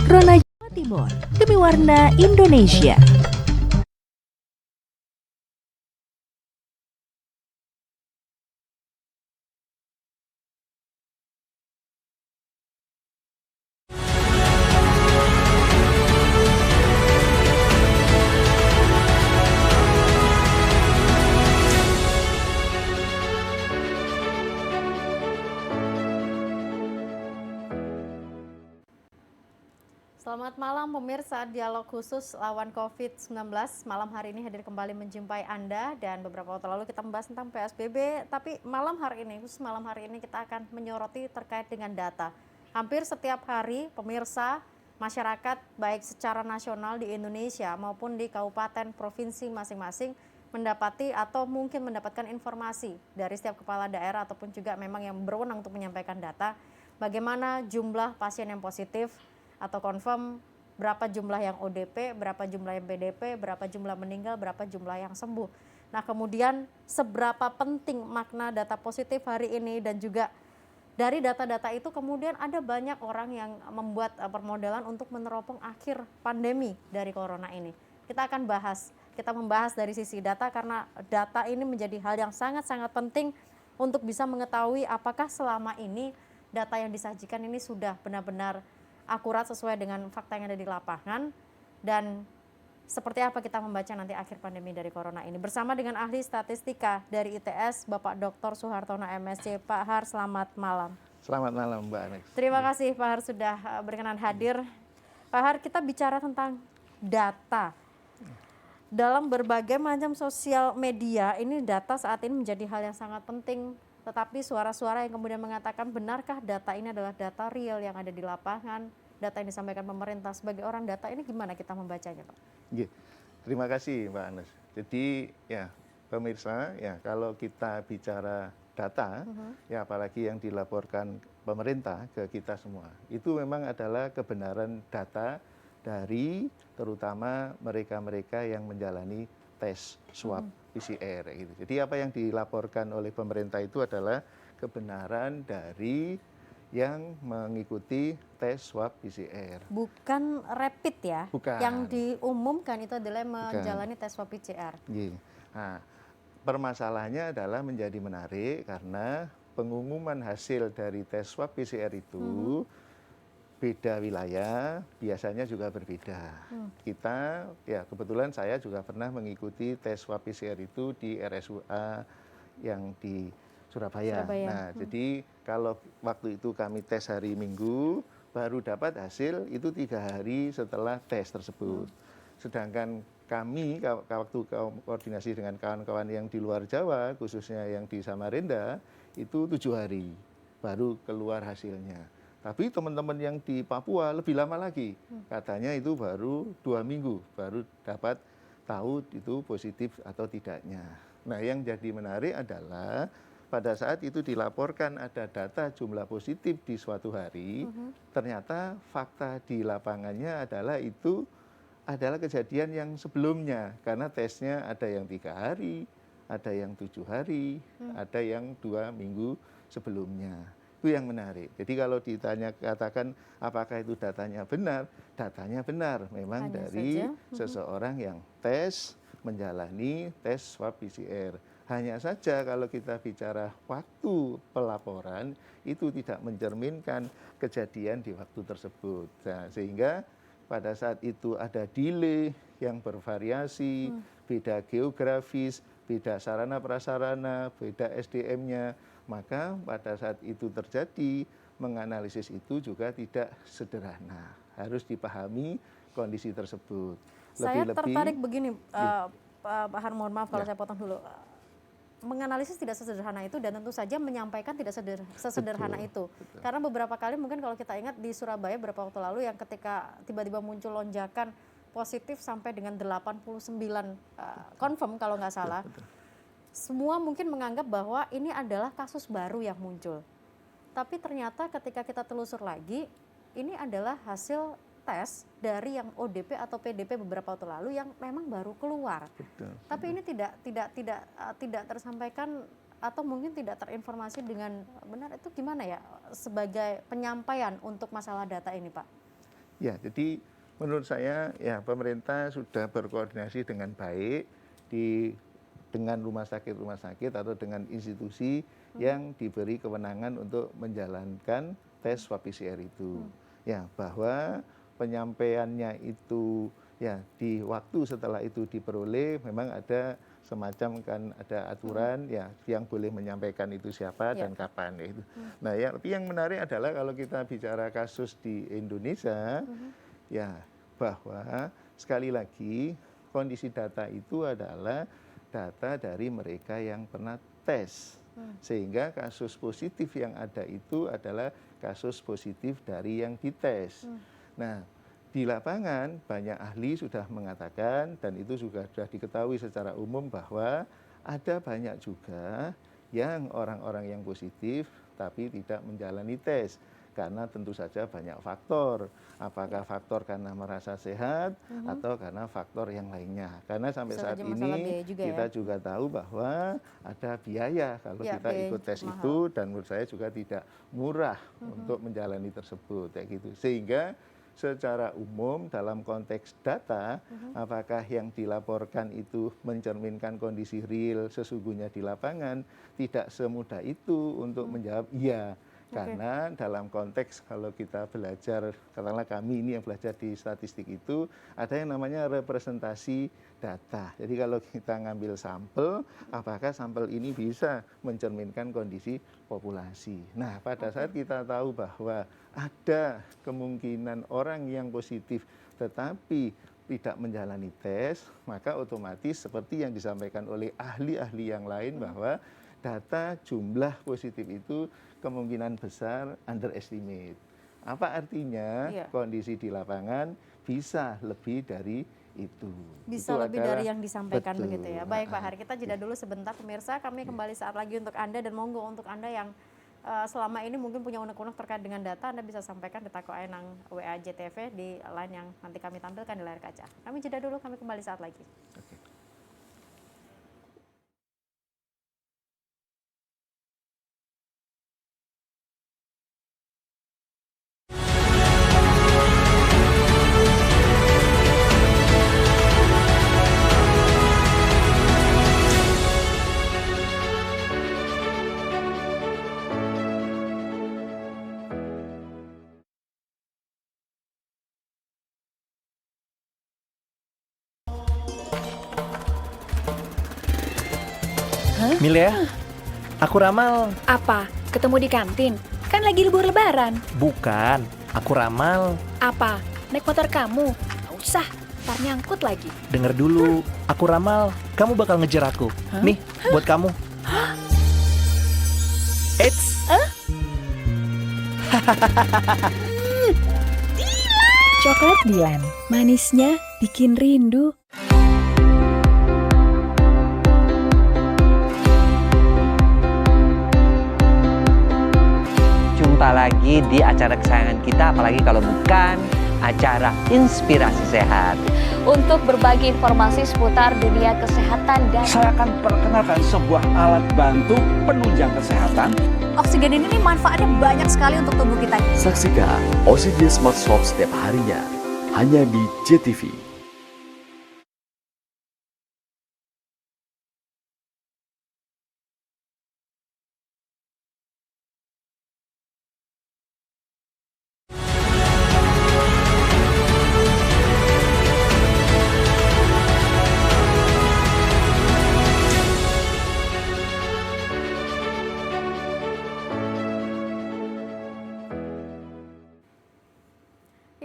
Rona Jawa Timur, demi warna Indonesia. Selamat malam pemirsa Dialog Khusus Lawan COVID-19. Malam hari ini hadir kembali menjumpai Anda, dan beberapa waktu lalu kita membahas tentang PSBB, tapi malam hari ini kita akan menyoroti terkait dengan data. Hampir setiap hari pemirsa, masyarakat baik secara nasional di Indonesia maupun di kabupaten provinsi masing-masing mendapati atau mungkin mendapatkan informasi dari setiap kepala daerah ataupun juga memang yang berwenang untuk menyampaikan data bagaimana jumlah pasien yang positif atau confirm, berapa jumlah yang ODP, berapa jumlah yang PDP, berapa jumlah meninggal, berapa jumlah yang sembuh. Nah kemudian seberapa penting makna data positif hari ini, dan juga dari data-data itu kemudian ada banyak orang yang membuat permodalan untuk meneropong akhir pandemi dari corona ini. Kita akan membahas dari sisi data, karena data ini menjadi hal yang sangat-sangat penting untuk bisa mengetahui apakah selama ini data yang disajikan ini sudah benar-benar akurat sesuai dengan fakta yang ada di lapangan, dan seperti apa kita membaca nanti akhir pandemi dari corona ini. Bersama dengan ahli statistika dari ITS, Bapak Dr. Suhartono MSc. Pak Har, selamat malam. Selamat malam Mbak Alex. Terima kasih Pak Har sudah berkenan hadir. Pak Har, kita bicara tentang data. Dalam berbagai macam sosial media, ini data saat ini menjadi hal yang sangat penting. Tetapi suara-suara yang kemudian mengatakan, benarkah data ini adalah data real yang ada di lapangan, data yang disampaikan pemerintah? Sebagai orang data ini gimana kita membacanya, Pak? Terima kasih Mbak Anes. Jadi ya pemirsa, ya kalau kita bicara data, ya apalagi yang dilaporkan pemerintah ke kita semua, itu memang adalah kebenaran data dari terutama mereka-mereka yang menjalani tes swab PCR gitu. Jadi apa yang dilaporkan oleh pemerintah itu adalah kebenaran dari yang mengikuti tes swab PCR. Bukan rapid ya? Bukan. Yang diumumkan itu adalah menjalani tes swab PCR. Nah, permasalahannya adalah menjadi menarik karena pengumuman hasil dari tes swab PCR itu beda wilayah, biasanya juga berbeda. Kita, ya kebetulan saya juga pernah mengikuti tes swab PCR itu di RSUA yang di Surabaya. Nah, jadi kalau waktu itu kami tes hari Minggu, baru dapat hasil itu 3 hari setelah tes tersebut. Sedangkan kami waktu koordinasi dengan kawan-kawan yang di luar Jawa, khususnya yang di Samarinda, itu 7 hari baru keluar hasilnya. Tapi teman-teman yang di Papua lebih lama lagi, katanya itu baru 2 minggu, baru dapat tahu itu positif atau tidaknya. Nah yang jadi menarik adalah pada saat itu dilaporkan ada data jumlah positif di suatu hari, ternyata fakta di lapangannya adalah itu adalah kejadian yang sebelumnya, karena tesnya ada yang 3 hari, ada yang 7 hari, ada yang 2 minggu sebelumnya. Itu yang menarik. Jadi kalau ditanya katakan apakah itu datanya benar memang hanya dari seseorang yang menjalani tes swab PCR. Hanya saja kalau kita bicara waktu pelaporan itu tidak mencerminkan kejadian di waktu tersebut. Nah, sehingga pada saat itu ada delay yang bervariasi, beda geografis, beda sarana prasarana, beda SDM-nya. Maka pada saat itu terjadi, menganalisis itu juga tidak sederhana. Harus dipahami kondisi tersebut. Saya tertarik begini, Pak Har, mohon maaf kalau saya potong dulu. Menganalisis tidak sesederhana itu, dan tentu saja menyampaikan tidak sesederhana itu. Karena beberapa kali mungkin kalau kita ingat di Surabaya beberapa waktu lalu, yang ketika tiba-tiba muncul lonjakan positif sampai dengan 89 confirm kalau nggak salah. Semua mungkin menganggap bahwa ini adalah kasus baru yang muncul. Tapi ternyata ketika kita telusur lagi, ini adalah hasil tes dari yang ODP atau PDP beberapa waktu lalu yang memang baru keluar. Tapi ini tidak tersampaikan atau mungkin tidak terinformasi dengan benar. Itu gimana ya sebagai penyampaian untuk masalah data ini, Pak? Ya, jadi menurut saya ya pemerintah sudah berkoordinasi dengan baik dengan rumah sakit atau dengan institusi yang diberi kewenangan untuk menjalankan tes swab PCR itu. Ya, bahwa penyampaiannya itu ya di waktu setelah itu diperoleh memang ada semacam kan ada aturan ya yang boleh menyampaikan itu siapa dan kapan ya itu. Nah, ya tapi yang menarik adalah kalau kita bicara kasus di Indonesia ya bahwa sekali lagi kondisi data itu adalah data dari mereka yang pernah tes. Sehingga kasus positif yang ada itu adalah kasus positif dari yang dites. Nah, di lapangan banyak ahli sudah mengatakan dan itu juga sudah diketahui secara umum bahwa ada banyak juga yang orang-orang yang positif tapi tidak menjalani tes karena tentu saja banyak faktor. Apakah faktor karena merasa sehat atau karena faktor yang lainnya. Karena sampai saat ini kita juga tahu bahwa ada biaya kalau kita ikut tes itu dan menurut saya juga tidak murah untuk menjalani tersebut kayak gitu. Sehingga secara umum dalam konteks data, apakah yang dilaporkan itu mencerminkan kondisi real sesungguhnya di lapangan, tidak semudah itu untuk menjawab iya. Karena dalam konteks kalau kita belajar, katakanlah kami ini yang belajar di statistik itu, ada yang namanya representasi data. Jadi kalau kita ngambil sampel, apakah sampel ini bisa mencerminkan kondisi populasi. Nah, pada saat kita tahu bahwa ada kemungkinan orang yang positif tetapi tidak menjalani tes, maka otomatis seperti yang disampaikan oleh ahli-ahli yang lain bahwa data jumlah positif itu kemungkinan besar underestimate. Apa artinya? Kondisi di lapangan bisa lebih dari itu. Bisa itu lebih dari yang disampaikan begitu ya. Baik Pak Hari, kita jeda dulu sebentar pemirsa. Kami kembali saat lagi untuk Anda dan monggo untuk Anda yang selama ini mungkin punya unek-unek terkait dengan data, Anda bisa sampaikan di Tako Ainang WA JTV di line yang nanti kami tampilkan di layar kaca. Kami jeda dulu, kami kembali saat lagi. Milea, aku ramal. Apa? Ketemu di kantin? Kan lagi libur lebaran. Bukan, aku ramal. Apa? Naik motor kamu? Gak usah, ntar nyangkut lagi. Dengar dulu, aku ramal. Kamu bakal ngejar aku. Nih, buat kamu. Eits. Coklat Dilan, manisnya bikin rindu. Jumpa lagi di acara kesayangan kita, apalagi kalau bukan acara Inspirasi Sehat. Untuk berbagi informasi seputar dunia kesehatan dan saya akan perkenalkan sebuah alat bantu penunjang kesehatan. Oksigen ini manfaatnya banyak sekali untuk tubuh kita. Saksikan Oksigen Smart Shop setiap harinya hanya di JTV.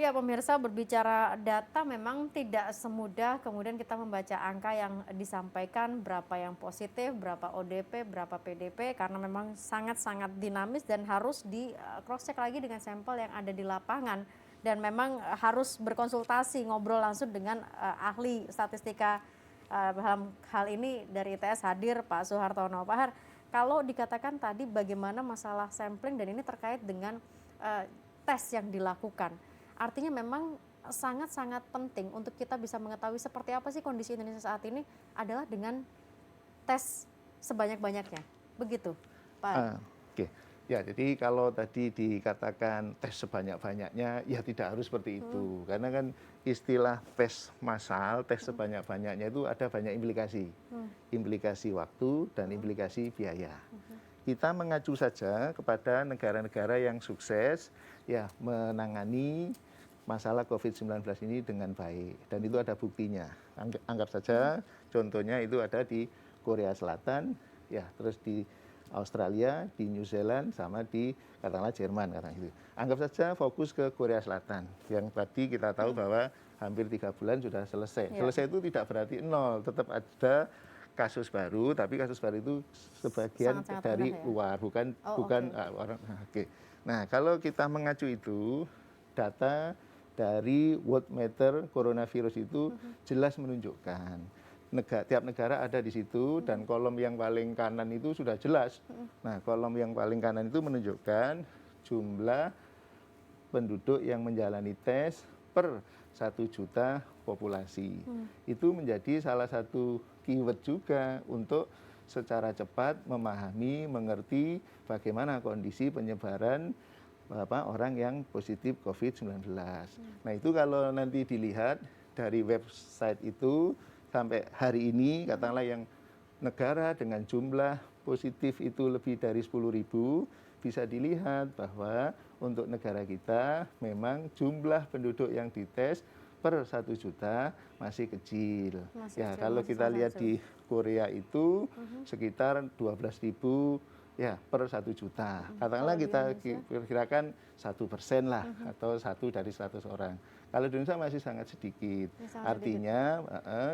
Ya pemirsa, berbicara data memang tidak semudah kemudian kita membaca angka yang disampaikan, berapa yang positif, berapa ODP, berapa PDP, karena memang sangat-sangat dinamis dan harus di cross check lagi dengan sampel yang ada di lapangan dan memang harus berkonsultasi, ngobrol langsung dengan ahli statistika dalam hal ini dari ITS hadir Pak Suhartono. Pak Har, kalau dikatakan tadi bagaimana masalah sampling dan ini terkait dengan tes yang dilakukan. Artinya memang sangat-sangat penting untuk kita bisa mengetahui seperti apa sih kondisi Indonesia saat ini adalah dengan tes sebanyak-banyaknya. Begitu, Pak. Oke. Ya, jadi kalau tadi dikatakan tes sebanyak-banyaknya, ya tidak harus seperti itu. Karena kan istilah tes massal, tes sebanyak-banyaknya itu ada banyak implikasi. Implikasi waktu dan implikasi biaya. Kita mengacu saja kepada negara-negara yang sukses ya menangani masalah COVID-19 ini dengan baik. Dan itu ada buktinya. Anggap saja contohnya itu ada di Korea Selatan, ya terus di Australia, di New Zealand, sama di katakanlah Jerman katakanlah itu. Anggap saja fokus ke Korea Selatan, yang tadi kita tahu bahwa hampir 3 bulan sudah selesai. Selesai itu tidak berarti nol, tetap ada kasus baru, tapi kasus baru itu sebagian Sangat-sangat dari rendah ya? luar, bukan orang. Oke. Nah, kalau kita mengacu itu, data dari World Meter Coronavirus itu jelas menunjukkan tiap negara ada di situ dan kolom yang paling kanan itu sudah jelas. Nah, kolom yang paling kanan itu menunjukkan jumlah penduduk yang menjalani tes per 1 juta populasi. Itu menjadi salah satu keyword juga untuk secara cepat memahami, mengerti bagaimana kondisi penyebaran orang yang positif COVID-19. Nah, itu kalau nanti dilihat dari website itu sampai hari ini katakanlah yang negara dengan jumlah positif itu lebih dari 10.000, bisa dilihat bahwa untuk negara kita memang jumlah penduduk yang dites per 1 juta masih kecil. Ya, kalau kita lihat di Korea itu sekitar 12.000 ya per 1 juta. Katakanlah kita kirakan 1% lah atau 1 dari 100 orang. Kalau di Indonesia masih sangat sedikit. Artinya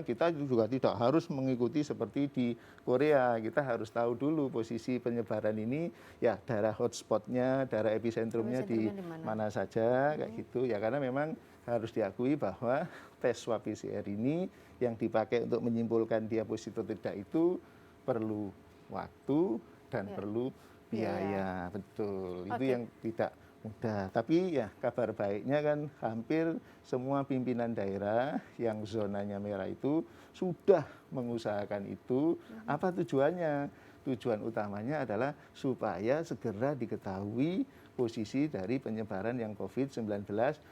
kita juga tidak harus mengikuti seperti di Korea. Kita harus tahu dulu posisi penyebaran ini, ya daerah hotspotnya, daerah epicentrumnya di mana saja, kayak gitu. Ya karena memang harus diakui bahwa tes swab PCR ini yang dipakai untuk menyimpulkan dia positif atau tidak itu perlu waktu dan perlu biaya. Betul. Itu yang tidak mudah. Tapi ya kabar baiknya kan hampir semua pimpinan daerah yang zonanya merah itu sudah mengusahakan itu. Apa tujuannya? Tujuan utamanya adalah supaya segera diketahui posisi dari penyebaran yang COVID-19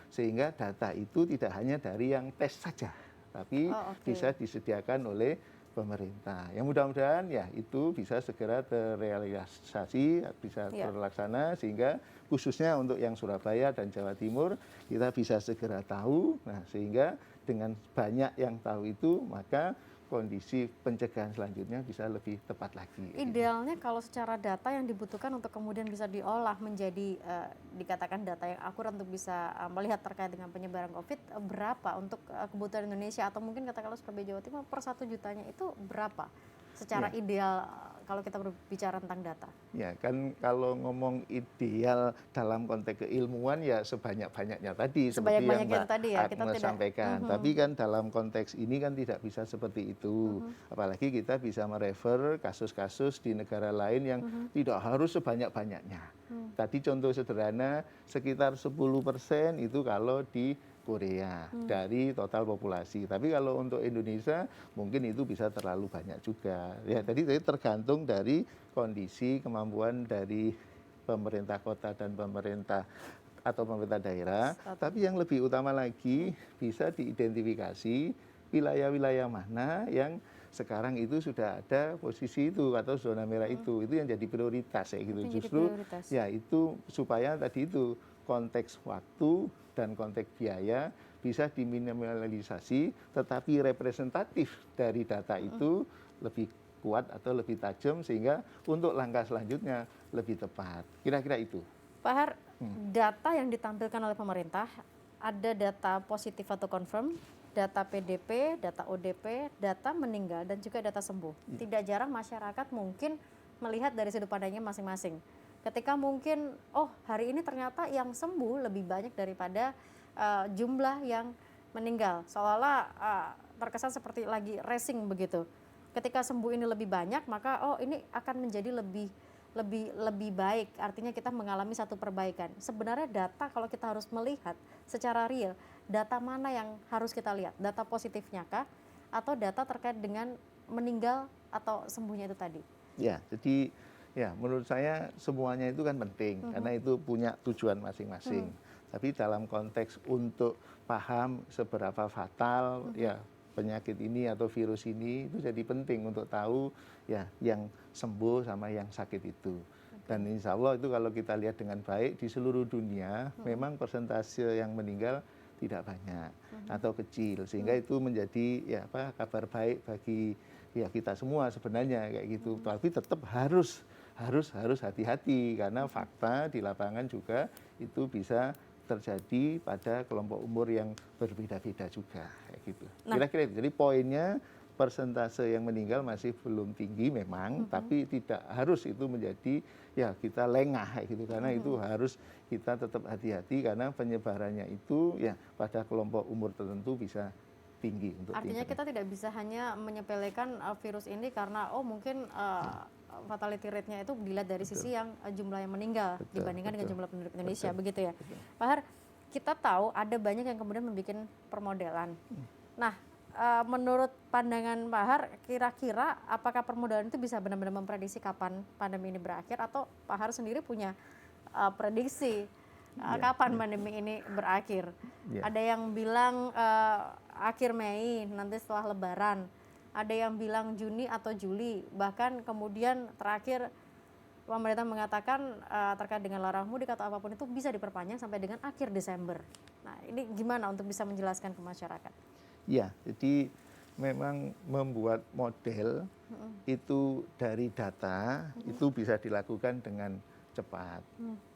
sehingga data itu tidak hanya dari yang tes saja, tapi bisa disediakan oleh pemerintah. Yang mudah-mudahan ya itu bisa segera terrealisasi, bisa terlaksana sehingga khususnya untuk yang Surabaya dan Jawa Timur kita bisa segera tahu. Nah, sehingga dengan banyak yang tahu itu maka kondisi pencegahan selanjutnya bisa lebih tepat lagi. Idealnya kalau secara data yang dibutuhkan untuk kemudian bisa diolah menjadi dikatakan data yang akurat untuk bisa melihat terkait dengan penyebaran COVID, berapa untuk kebutuhan Indonesia atau mungkin katakanlah Surabaya Jawa Timur per 1 jutanya itu berapa secara ideal kalau kita berbicara tentang data? Ya kan kalau ngomong ideal dalam konteks keilmuan ya sebanyak-banyaknya tadi seperti yang Mbak Agnes sampaikan. Tapi kan dalam konteks ini kan tidak bisa seperti itu. Apalagi kita bisa merefer kasus-kasus di negara lain yang tidak harus sebanyak-banyaknya. Tadi contoh sederhana sekitar 10% itu kalau di Korea dari total populasi. Tapi kalau untuk Indonesia mungkin itu bisa terlalu banyak juga. Ya, tadi tergantung dari kondisi kemampuan dari pemerintah kota dan pemerintah atau pemerintah daerah. Tapi yang lebih utama lagi bisa diidentifikasi wilayah-wilayah mana yang sekarang itu sudah ada posisi itu atau zona merah itu yang jadi prioritas ya gitu. Justru ya itu supaya tadi itu konteks waktu dan konteks biaya bisa diminimalisasi, tetapi representatif dari data itu lebih kuat atau lebih tajam sehingga untuk langkah selanjutnya lebih tepat. Kira-kira itu. Pak Har, data yang ditampilkan oleh pemerintah ada data positif atau confirm, data PDP, data ODP, data meninggal dan juga data sembuh. Tidak jarang masyarakat mungkin melihat dari sudut pandangnya masing-masing. Ketika mungkin, hari ini ternyata yang sembuh lebih banyak daripada jumlah yang meninggal. Seolah-olah terkesan seperti lagi racing begitu. Ketika sembuh ini lebih banyak, maka ini akan menjadi lebih baik. Artinya kita mengalami satu perbaikan. Sebenarnya data kalau kita harus melihat secara real, data mana yang harus kita lihat? Data positifnya kah? Atau data terkait dengan meninggal atau sembuhnya itu tadi? Ya, jadi Ya, menurut saya semuanya itu kan penting karena itu punya tujuan masing-masing. Tapi dalam konteks untuk paham seberapa fatal ya penyakit ini atau virus ini itu jadi penting untuk tahu ya yang sembuh sama yang sakit itu. Dan insya Allah itu kalau kita lihat dengan baik di seluruh dunia memang persentase yang meninggal tidak banyak atau kecil sehingga itu menjadi ya apa kabar baik bagi ya kita semua sebenarnya kayak gitu. Tapi tetap harus hati-hati karena fakta di lapangan juga itu bisa terjadi pada kelompok umur yang berbeda-beda juga kayak gitu. Kira-kira itu. Jadi poinnya persentase yang meninggal masih belum tinggi memang, tapi tidak harus itu menjadi ya kita lengah kayak gitu karena itu harus kita tetap hati-hati karena penyebarannya itu ya pada kelompok umur tertentu bisa tinggi untuk artinya kita tidak bisa hanya menyepelekan virus ini karena mungkin fatality rate-nya itu dilihat dari sisi yang jumlah yang meninggal dibandingkan dengan jumlah penduduk Indonesia, begitu ya. Pak Har, kita tahu ada banyak yang kemudian membuat permodelan. Nah, menurut pandangan Pak Har, kira-kira apakah permodelan itu bisa benar-benar memprediksi kapan pandemi ini berakhir atau Pak Har sendiri punya prediksi kapan pandemi ini berakhir? Ada yang bilang akhir Mei, nanti setelah Lebaran. Ada yang bilang Juni atau Juli, bahkan kemudian terakhir pemerintah mengatakan terkait dengan larangan mudik atau apapun itu bisa diperpanjang sampai dengan akhir Desember. Nah, ini gimana untuk bisa menjelaskan ke masyarakat? Ya, jadi memang membuat model itu dari data itu bisa dilakukan dengan cepat,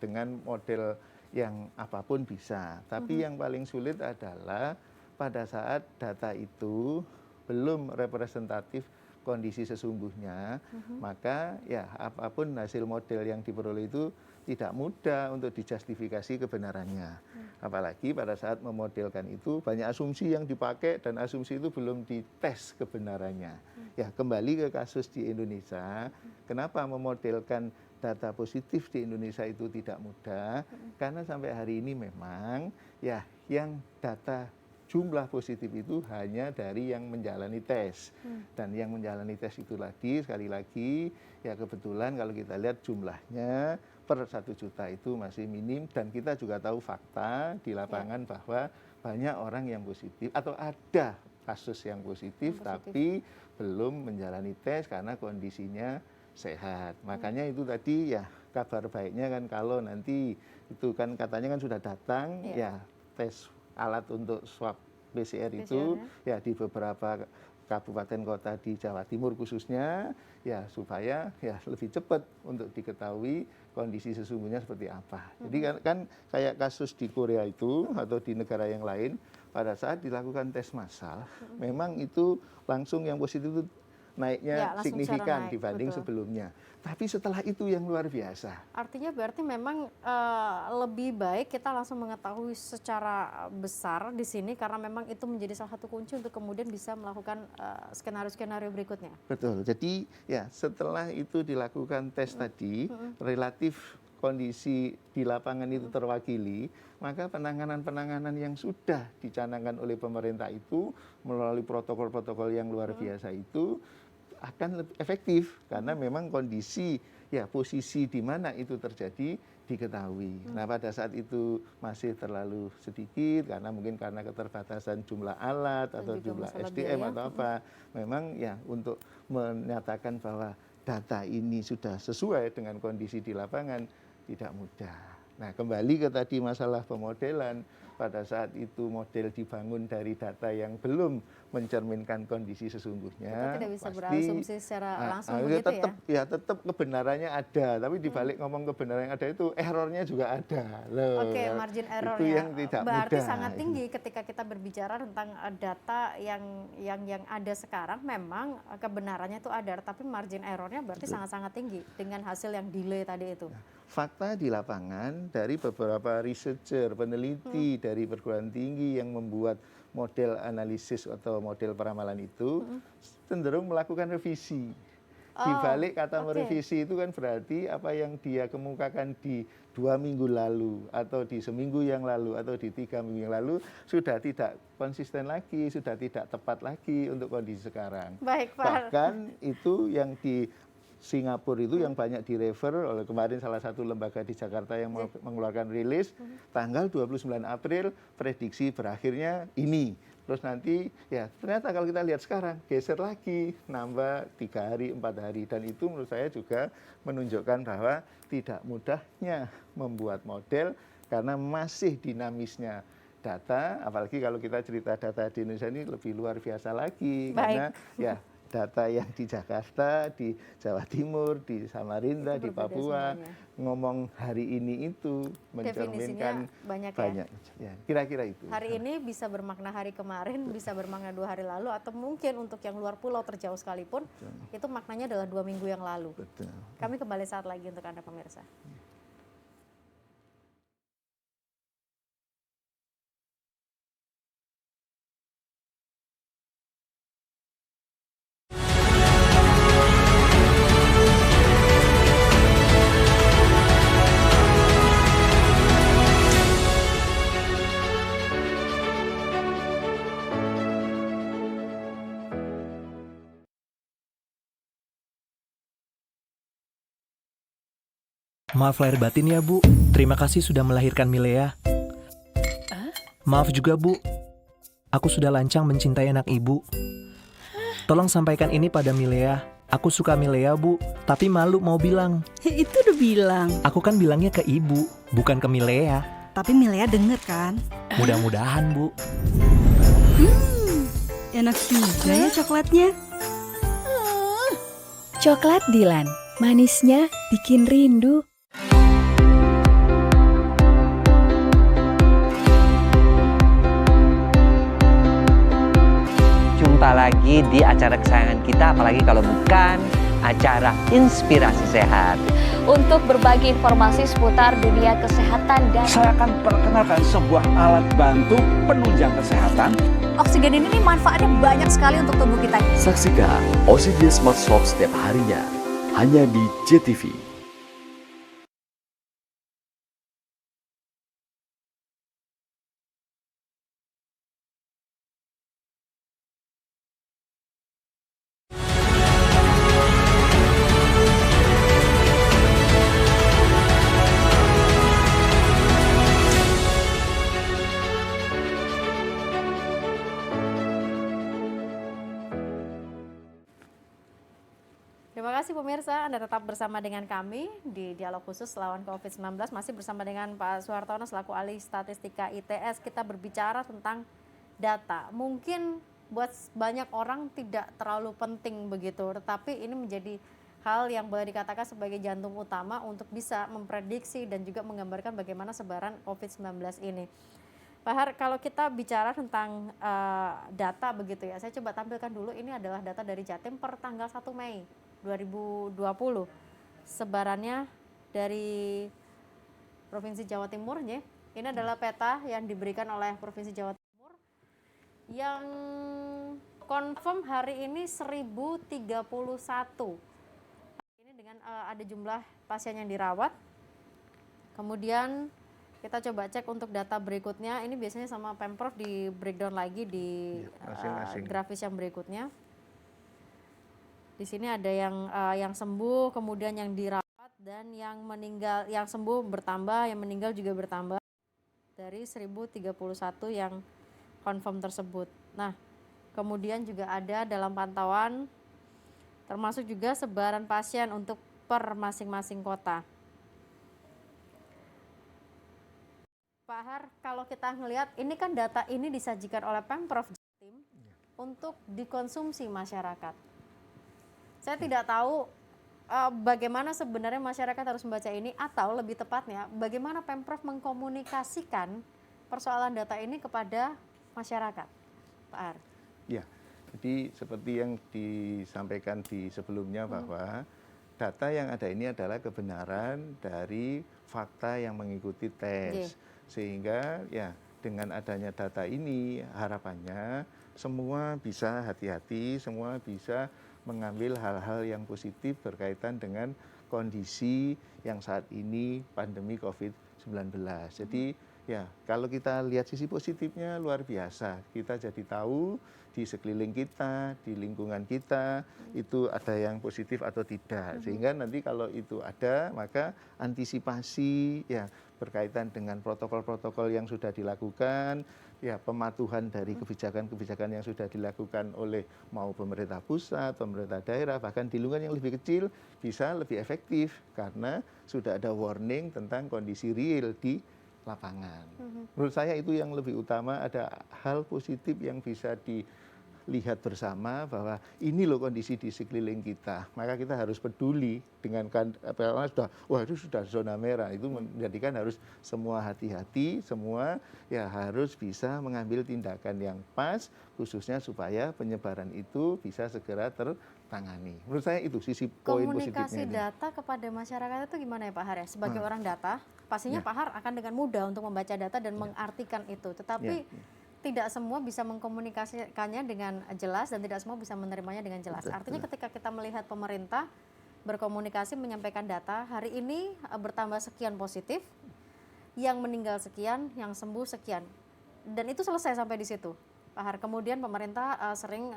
dengan model yang apapun bisa. Tapi yang paling sulit adalah pada saat data itu belum representatif kondisi sesungguhnya, maka ya apapun hasil model yang diperoleh itu tidak mudah untuk dijustifikasi kebenarannya. Apalagi pada saat memodelkan itu banyak asumsi yang dipakai dan asumsi itu belum dites kebenarannya. Ya kembali ke kasus di Indonesia, kenapa memodelkan data positif di Indonesia itu tidak mudah? Karena sampai hari ini memang ya yang data jumlah positif itu hanya dari yang menjalani tes. Dan yang menjalani tes itu lagi, sekali lagi, ya kebetulan kalau kita lihat jumlahnya per 1 juta itu masih minim. Dan kita juga tahu fakta di lapangan bahwa banyak orang yang positif atau ada kasus yang positif. Tapi belum menjalani tes karena kondisinya sehat. Makanya itu tadi ya kabar baiknya kan kalau nanti itu kan katanya kan sudah datang ya tes alat untuk swab PCR itu ya di beberapa kabupaten kota di Jawa Timur khususnya ya supaya ya lebih cepat untuk diketahui kondisi sesungguhnya seperti apa. Jadi kan kayak kasus di Korea itu atau di negara yang lain pada saat dilakukan tes massal memang itu langsung yang positif itu naiknya signifikan dibanding sebelumnya. Tapi setelah itu yang luar biasa. Artinya berarti memang lebih baik kita langsung mengetahui secara besar di sini karena memang itu menjadi salah satu kunci untuk kemudian bisa melakukan skenario-skenario berikutnya. Betul. Jadi ya setelah itu dilakukan tes tadi relatif kondisi di lapangan itu terwakili, maka penanganan-penanganan yang sudah dicanangkan oleh pemerintah itu melalui protokol-protokol yang luar biasa itu akan lebih efektif karena memang kondisi ya posisi di mana itu terjadi diketahui. Nah pada saat itu masih terlalu sedikit karena mungkin karena keterbatasan jumlah alat atau jumlah SDM atau apa. Memang ya untuk menyatakan bahwa data ini sudah sesuai dengan kondisi di lapangan tidak mudah. Nah kembali ke tadi masalah pemodelan, pada saat itu model dibangun dari data yang belum mencerminkan kondisi sesungguhnya. Kita tidak bisa berasumsi secara langsung begitu tetap, ya tetap kebenarannya ada, tapi dibalik ngomong kebenaran yang ada itu errornya juga ada. Oke, margin errornya. Itu yang tidak berarti mudah. sangat tinggi ketika kita berbicara tentang data yang ada sekarang memang kebenarannya itu ada, tapi margin errornya berarti sangat-sangat tinggi dengan hasil yang delay tadi itu. Fakta di lapangan dari beberapa researcher, peneliti dari perguruan tinggi yang membuat model analisis atau model peramalan itu cenderung melakukan revisi. Di balik kata merevisi itu kan berarti apa yang dia kemukakan di 2 minggu lalu atau di seminggu yang lalu atau di 3 minggu yang lalu sudah tidak konsisten lagi, sudah tidak tepat lagi untuk kondisi sekarang. Baik, Pak. Bahkan itu yang Singapura itu yang banyak direfer oleh kemarin salah satu lembaga di Jakarta yang mengeluarkan rilis tanggal 29 April prediksi berakhirnya ini. Terus nanti ya ternyata kalau kita lihat sekarang geser lagi nambah 3 hari 4 hari, dan itu menurut saya juga menunjukkan bahwa tidak mudahnya membuat model karena masih dinamisnya data, apalagi kalau kita cerita data di Indonesia ini lebih luar biasa lagi. Karena ya data yang di Jakarta, di Jawa Timur, di Samarinda, di Papua, ngomong hari ini itu mencerminkan banyak. Ya, kira-kira itu. Hari ini bisa bermakna hari kemarin, bisa bermakna 2 hari lalu, atau mungkin untuk yang luar pulau terjauh sekalipun, itu maknanya adalah 2 minggu yang lalu. Betul. Kami kembali saat lagi untuk Anda pemirsa. Maaf lahir batin ya Bu, terima kasih sudah melahirkan Milea. Maaf juga Bu, aku sudah lancang mencintai anak Ibu. Tolong sampaikan ini pada Milea. Aku suka Milea Bu, tapi malu mau bilang. Itu udah bilang. Aku kan bilangnya ke Ibu, bukan ke Milea. Tapi Milea denger kan? Mudah-mudahan Bu. Enak juga ya coklatnya. Coklat Dilan, manisnya bikin rindu. Jumpa lagi di acara kesayangan kita, apalagi kalau bukan acara Inspirasi Sehat. Untuk berbagi informasi seputar dunia kesehatan dan Saya akan perkenalkan sebuah alat bantu penunjang kesehatan. Oksigen ini manfaatnya banyak sekali untuk tubuh kita. Saksikan OCD Smart Shop setiap harinya hanya di JTV. Terima kasih pemirsa, Anda tetap bersama dengan kami di Dialog Khusus Lawan COVID-19. Masih bersama dengan Pak Suhartono selaku ahli statistika ITS. Kita berbicara tentang data. Mungkin buat banyak orang tidak terlalu penting begitu, tetapi ini menjadi hal yang boleh dikatakan sebagai jantung utama untuk bisa memprediksi dan juga menggambarkan bagaimana sebaran COVID-19 ini. Pak Har, kalau kita bicara tentang data begitu ya, saya coba tampilkan dulu, ini adalah data dari Jatim per tanggal 1 Mei 2020. Sebarannya dari Provinsi Jawa Timur ya. Ini adalah peta yang diberikan oleh Provinsi Jawa Timur yang confirm hari ini 1031. Ini dengan ada jumlah pasien yang dirawat. Kemudian kita coba cek untuk data berikutnya. Ini biasanya sama Pemprov di breakdown lagi di grafis yang berikutnya. Di sini ada yang sembuh, kemudian yang dirawat dan yang meninggal, yang sembuh bertambah, yang meninggal juga bertambah dari 1031 yang confirm tersebut. Nah, kemudian juga ada dalam pantauan termasuk juga sebaran pasien untuk per masing-masing kota. Pak Har, kalau kita ngelihat ini kan data ini disajikan oleh Pemprov Jatim untuk dikonsumsi masyarakat. Saya tidak tahu bagaimana sebenarnya masyarakat harus membaca ini, atau lebih tepatnya bagaimana Pemprov mengkomunikasikan persoalan data ini kepada masyarakat, Pak Har. Ya, jadi seperti yang disampaikan di sebelumnya bahwa data yang ada ini adalah kebenaran dari fakta yang mengikuti tes. Sehingga ya dengan adanya data ini harapannya semua bisa hati-hati, semua bisa mengambil hal-hal yang positif berkaitan dengan kondisi yang saat ini pandemi COVID-19. Jadi ya kalau kita lihat sisi positifnya luar biasa. Kita jadi tahu di sekeliling kita, di lingkungan kita itu ada yang positif atau tidak. Sehingga nanti kalau itu ada, maka antisipasi ya berkaitan dengan protokol-protokol yang sudah dilakukan, ya pematuhan dari kebijakan-kebijakan yang sudah dilakukan oleh mau pemerintah pusat, pemerintah daerah, bahkan di lingkungan yang lebih kecil bisa lebih efektif karena sudah ada warning tentang kondisi real di lapangan. Menurut saya itu yang lebih utama, ada hal positif yang bisa dilihat bersama bahwa ini loh kondisi di sekeliling kita. Maka kita harus peduli dengan karena itu sudah zona merah, itu menjadikan harus semua hati-hati, semua ya harus bisa mengambil tindakan yang pas khususnya supaya penyebaran itu bisa segera tertangani. Menurut saya itu sisi poin positifnya. Komunikasi data kepada masyarakat itu gimana ya Pak Har ya? Sebagai orang data, pastinya Pak Har akan dengan mudah untuk membaca data dan mengartikan itu. Tetapi tidak semua bisa mengkomunikasikannya dengan jelas dan tidak semua bisa menerimanya dengan jelas. Artinya ketika kita melihat pemerintah berkomunikasi menyampaikan data, hari ini bertambah sekian positif, yang meninggal sekian, yang sembuh sekian. Dan itu selesai sampai di situ. Pak Har, kemudian pemerintah sering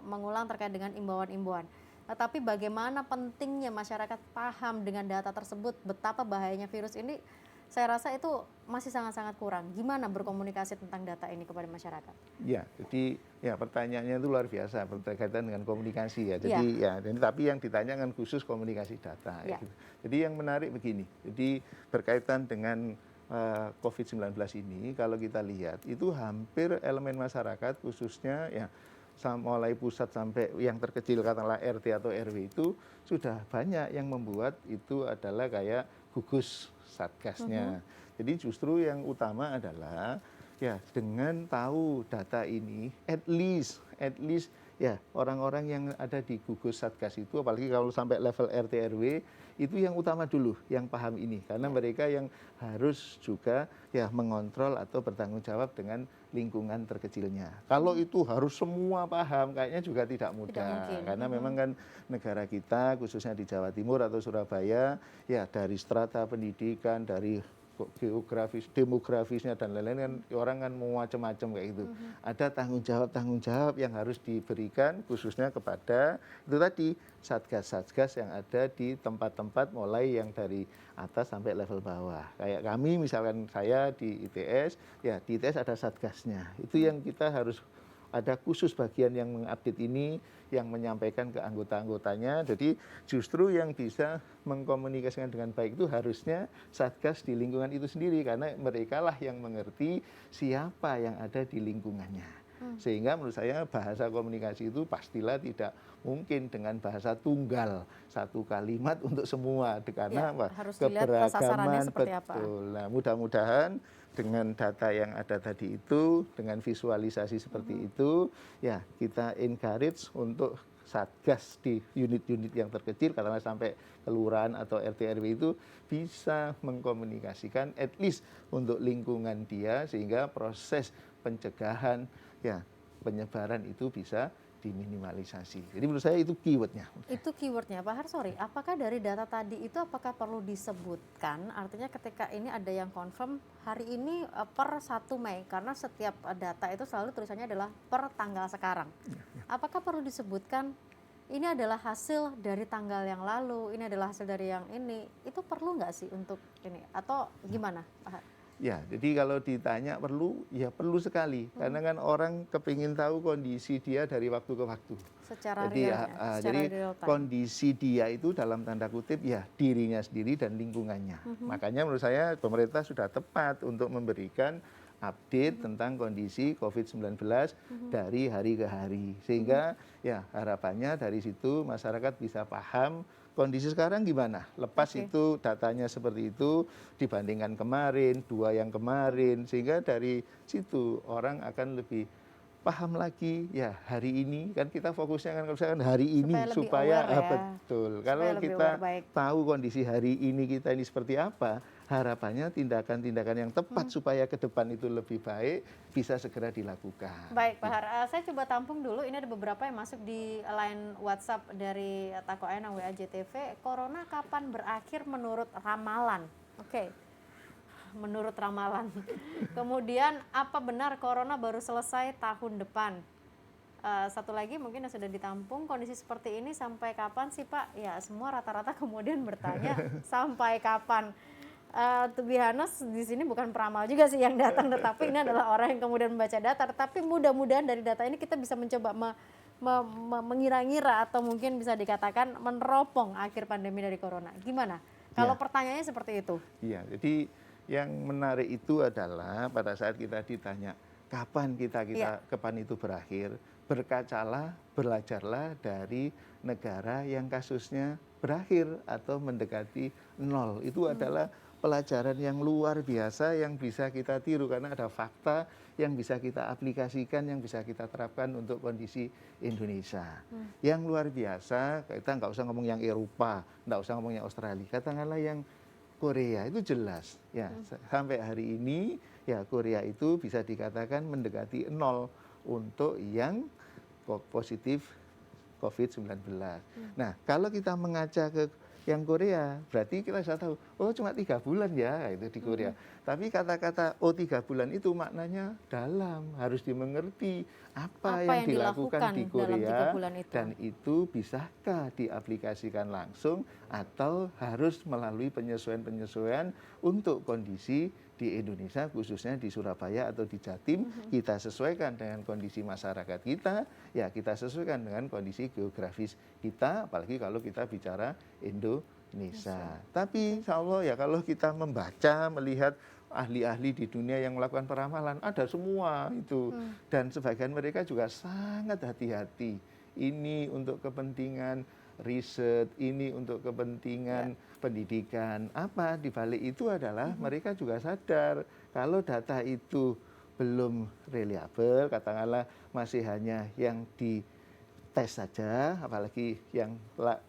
mengulang terkait dengan imbauan-imbauan. Tapi bagaimana pentingnya masyarakat paham dengan data tersebut, betapa bahayanya virus ini, saya rasa itu masih sangat-sangat kurang. Gimana berkomunikasi tentang data ini kepada masyarakat? Ya, jadi ya pertanyaannya itu luar biasa berkaitan dengan komunikasi ya. Jadi tapi yang ditanyakan khusus komunikasi data. Ya. Gitu. Jadi yang menarik begini. Jadi berkaitan dengan COVID-19 ini, kalau kita lihat itu hampir elemen masyarakat khususnya ya mulai pusat sampai yang terkecil katakanlah RT atau RW itu sudah banyak yang membuat itu adalah kayak gugus satgasnya. Jadi justru yang utama adalah ya dengan tahu data ini at least ya orang-orang yang ada di gugus satgas itu apalagi kalau sampai level RT RW itu yang utama dulu yang paham ini karena mereka yang harus juga ya mengontrol atau bertanggung jawab dengan lingkungan terkecilnya. Kalau itu harus semua paham kayaknya juga tidak mudah karena memang kan negara kita khususnya di Jawa Timur atau Surabaya ya dari strata pendidikan, dari geografis, demografisnya dan lain-lain kan orang kan mau macam-macam kayak gitu. Ada tanggung jawab yang harus diberikan khususnya kepada itu tadi satgas-satgas yang ada di tempat-tempat mulai yang dari atas sampai level bawah. Kayak kami misalkan saya di ITS, ya di ITS ada satgasnya. Itu yang kita harus ada khusus bagian yang mengupdate ini, yang menyampaikan ke anggota-anggotanya. Jadi justru yang bisa mengkomunikasikan dengan baik itu harusnya satgas di lingkungan itu sendiri. Karena mereka lah yang mengerti siapa yang ada di lingkungannya. Sehingga menurut saya bahasa komunikasi itu pastilah tidak mungkin dengan bahasa tunggal. Satu kalimat untuk semua. Karena keberagaman betul. Nah, mudah-mudahan dengan data yang ada tadi itu, dengan visualisasi seperti itu, ya kita encourage untuk satgas di unit-unit yang terkecil, karena sampai kelurahan atau RT RW itu bisa mengkomunikasikan at least untuk lingkungan dia, sehingga proses pencegahan, ya penyebaran itu bisa diminimalisasi. Jadi menurut saya itu keywordnya. Itu keywordnya, Pak Har, sorry. Apakah dari data tadi itu apakah perlu disebutkan? Artinya ketika ini ada yang confirm hari ini per 1 Mei, karena setiap data itu selalu tulisannya adalah per tanggal sekarang. Apakah perlu disebutkan ini adalah hasil dari tanggal yang lalu, ini adalah hasil dari yang ini? Itu perlu nggak sih untuk ini? Atau gimana, Pak Har? Ya, jadi kalau ditanya perlu, ya perlu sekali. Karena kan orang kepingin tahu kondisi dia dari waktu ke waktu. Secara jadi, realnya, jadi kondisi dia itu dalam tanda kutip ya dirinya sendiri dan lingkungannya. Makanya menurut saya pemerintah sudah tepat untuk memberikan update tentang kondisi COVID-19 dari hari ke hari. Sehingga ya harapannya dari situ masyarakat bisa paham kondisi sekarang gimana? Lepas itu datanya seperti itu dibandingkan kemarin, 2 yang kemarin, sehingga dari situ orang akan lebih paham lagi ya hari ini kan kita fokusnya kan hari ini supaya betul. Kalau kita tahu kondisi hari ini kita ini seperti apa, harapannya tindakan-tindakan yang tepat supaya ke depan itu lebih baik bisa segera dilakukan. Baik, Pak Har. Saya coba tampung dulu. Ini ada beberapa yang masuk di line WhatsApp dari Tako Enang WAJTV. Corona kapan berakhir menurut ramalan? Oke. menurut ramalan. Kemudian apa benar corona baru selesai tahun depan? Satu lagi mungkin yang sudah ditampung, kondisi seperti ini sampai kapan sih Pak? Ya semua rata-rata kemudian bertanya sampai kapan. To be honest, di sini bukan peramal juga sih yang datang, tetapi ini adalah orang yang kemudian membaca data. Tetapi mudah-mudahan dari data ini kita bisa mencoba mengira-ngira atau mungkin bisa dikatakan meneropong akhir pandemi dari corona. Gimana? Kalau pertanyaannya seperti itu. Iya, jadi yang menarik itu adalah pada saat kita ditanya kapan kapan itu berakhir, berkacalah, belajarlah dari negara yang kasusnya berakhir atau mendekati nol. Itu adalah pelajaran yang luar biasa yang bisa kita tiru karena ada fakta yang bisa kita aplikasikan, yang bisa kita terapkan untuk kondisi Indonesia. Yang luar biasa, kita nggak usah ngomong yang Eropa, nggak usah ngomong yang Australia, katakanlah yang Korea itu jelas. Ya, sampai hari ini ya Korea itu bisa dikatakan mendekati nol untuk yang positif COVID-19. Nah, kalau kita mengaca ke yang Korea, berarti kita bisa tahu, oh cuma 3 bulan ya itu di Korea. Tapi kata-kata 3 bulan itu maknanya dalam, harus dimengerti apa yang dilakukan di Korea dan itu bisakah diaplikasikan langsung atau harus melalui penyesuaian-penyesuaian untuk kondisi di Indonesia, khususnya di Surabaya atau di Jatim, kita sesuaikan dengan kondisi masyarakat kita, ya kita sesuaikan dengan kondisi geografis kita, apalagi kalau kita bicara Indonesia. Tapi insya Allah ya kalau kita membaca, melihat ahli-ahli di dunia yang melakukan peramalan, ada semua itu. Dan sebagian mereka juga sangat hati-hati. Ini untuk kepentingan riset, ini untuk kepentingan pendidikan. Apa di balik itu adalah mereka juga sadar kalau data itu belum reliable, katakanlah masih hanya yang dites saja, apalagi yang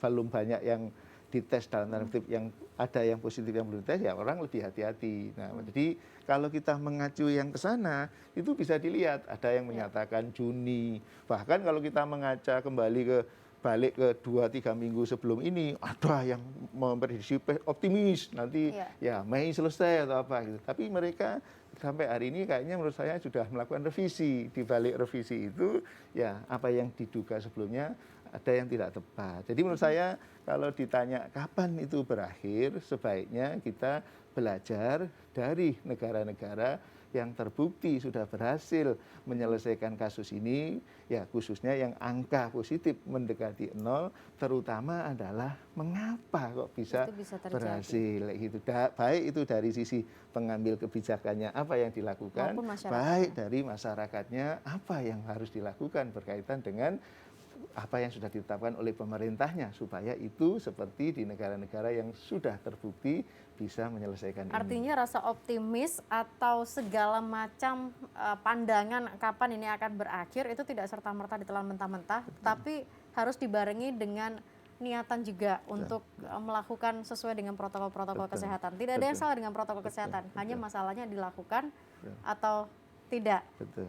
belum banyak yang dites dalam tanda kutip, yang ada yang positif yang belum dites, ya orang lebih hati-hati. Nah, jadi kalau kita mengacu yang ke sana, itu bisa dilihat ada yang menyatakan Juni, bahkan kalau kita mengaca kembali balik ke 2-3 minggu sebelum ini, ada yang memprediksi optimis nanti ya Mei selesai atau apa gitu. Tapi mereka sampai hari ini kayaknya menurut saya sudah melakukan revisi. Di balik revisi itu ya apa yang diduga sebelumnya ada yang tidak tepat. Jadi menurut saya kalau ditanya kapan itu berakhir, sebaiknya kita belajar dari negara-negara yang terbukti sudah berhasil menyelesaikan kasus ini, ya khususnya yang angka positif mendekati nol, terutama adalah mengapa kok bisa berhasil gitu. Baik itu dari sisi pengambil kebijakannya apa yang dilakukan, baik dari masyarakatnya apa yang harus dilakukan berkaitan dengan apa yang sudah ditetapkan oleh pemerintahnya supaya itu seperti di negara-negara yang sudah terbukti bisa menyelesaikan ini. Artinya rasa optimis atau segala macam pandangan kapan ini akan berakhir itu tidak serta-merta ditelan mentah-mentah, tapi harus dibarengi dengan niatan juga untuk melakukan sesuai dengan protokol-protokol kesehatan. Tidak ada yang salah dengan protokol kesehatan, hanya masalahnya dilakukan atau tidak.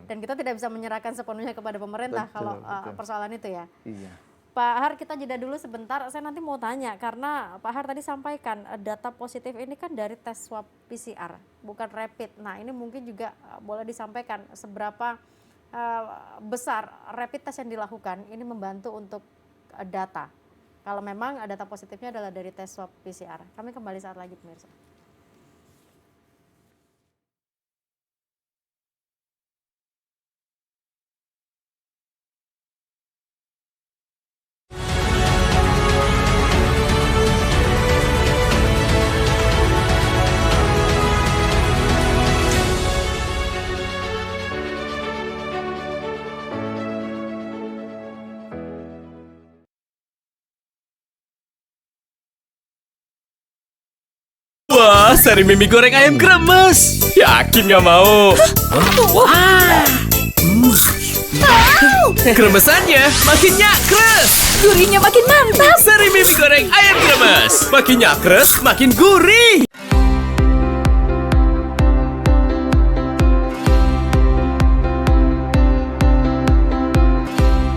Dan kita tidak bisa menyerahkan sepenuhnya kepada pemerintah kalau persoalan itu ya. Iya. Pak Har, kita jeda dulu sebentar. Saya nanti mau tanya karena Pak Har tadi sampaikan data positif ini kan dari tes swab PCR, bukan rapid. Nah, ini mungkin juga boleh disampaikan seberapa besar rapid test yang dilakukan ini membantu untuk data. Kalau memang data positifnya adalah dari tes swab PCR. Kami kembali saat lagi pemirsa. Wah, sari mie goreng ayam kremes. Yakin gak mau? Wah. Kremesannya makin nyakres. Gurihnya makin mantap. Sari mie goreng ayam kremes. Makin nyakres, makin gurih.